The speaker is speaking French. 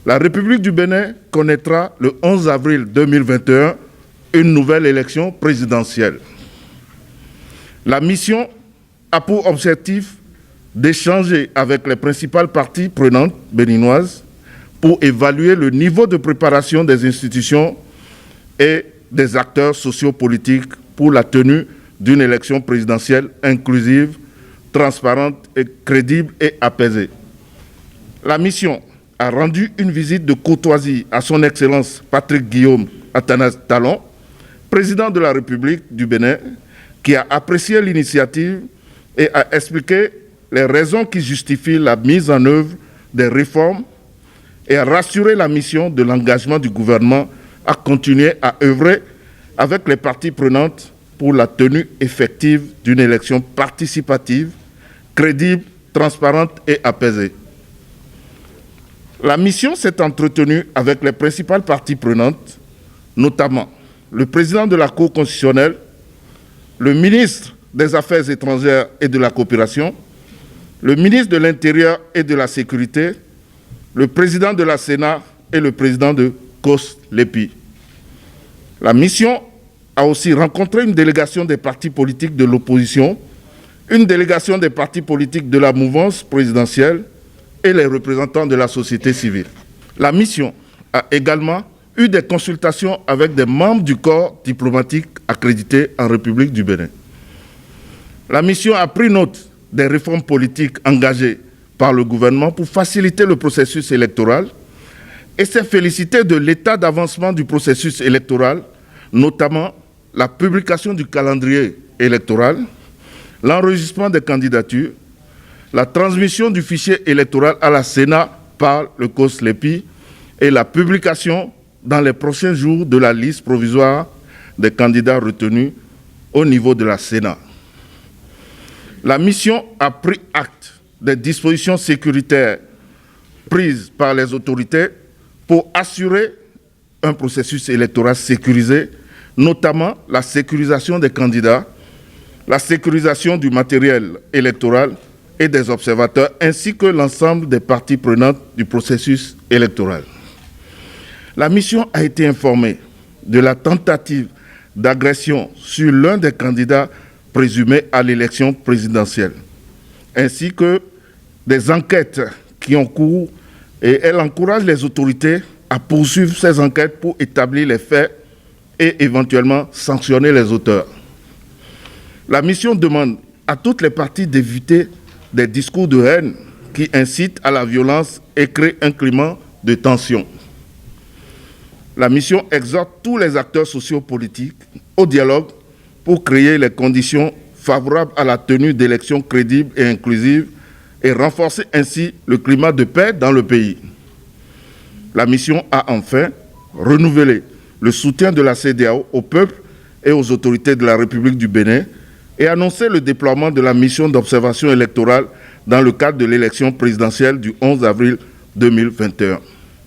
La République du Bénin connaîtra le 11 avril 2021 une nouvelle élection présidentielle. La mission a pour objectif d'échanger avec les principales parties prenantes béninoises pour évaluer le niveau de préparation des institutions et des acteurs sociopolitiques pour la tenue d'une élection présidentielle inclusive, transparente et crédible et apaisée. La mission a rendu une visite de courtoisie à son Excellence Patrick Guillaume Athanase Talon, président de la République du Bénin, qui a apprécié l'initiative et a expliqué les raisons qui justifient la mise en œuvre des réformes et a rassuré la mission de l'engagement du gouvernement à continuer à œuvrer avec les parties prenantes pour la tenue effective d'une élection participative, crédible, transparente et apaisée. La mission s'est entretenue avec les principales parties prenantes, notamment le président de la Cour constitutionnelle, le ministre des Affaires étrangères et de la coopération, le ministre de l'Intérieur et de la Sécurité, le président de la Sénat et le président de COS-LEPI. La mission a aussi rencontré une délégation des partis politiques de l'opposition, une délégation des partis politiques de la mouvance présidentielle et les représentants de la société civile. La mission a également eu des consultations avec des membres du corps diplomatique accrédité en République du Bénin. La mission a pris note des réformes politiques engagées par le gouvernement pour faciliter le processus électoral et s'est félicitée de l'état d'avancement du processus électoral, notamment la publication du calendrier électoral, l'enregistrement des candidatures, la transmission du fichier électoral à la Sénat par le COS-LEPI et la publication dans les prochains jours de la liste provisoire des candidats retenus au niveau de la Sénat. La mission a pris acte des dispositions sécuritaires prises par les autorités pour assurer un processus électoral sécurisé, notamment la sécurisation des candidats, la sécurisation du matériel électoral et des observateurs, ainsi que l'ensemble des parties prenantes du processus électoral. La mission a été informée de la tentative d'agression sur l'un des candidats présumés à l'élection présidentielle, ainsi que des enquêtes qui ont cours, et elle encourage les autorités à poursuivre ces enquêtes pour établir les faits et éventuellement sanctionner les auteurs. La mission demande à toutes les parties d'éviter des discours de haine qui incitent à la violence et créent un climat de tension. La mission exhorte tous les acteurs sociopolitiques au dialogue pour créer les conditions favorables à la tenue d'élections crédibles et inclusives et renforcer ainsi le climat de paix dans le pays. La mission a enfin renouvelé le soutien de la CEDEAO au peuple et aux autorités de la République du Bénin et annoncé le déploiement de la mission d'observation électorale dans le cadre de l'élection présidentielle du 11 avril 2021.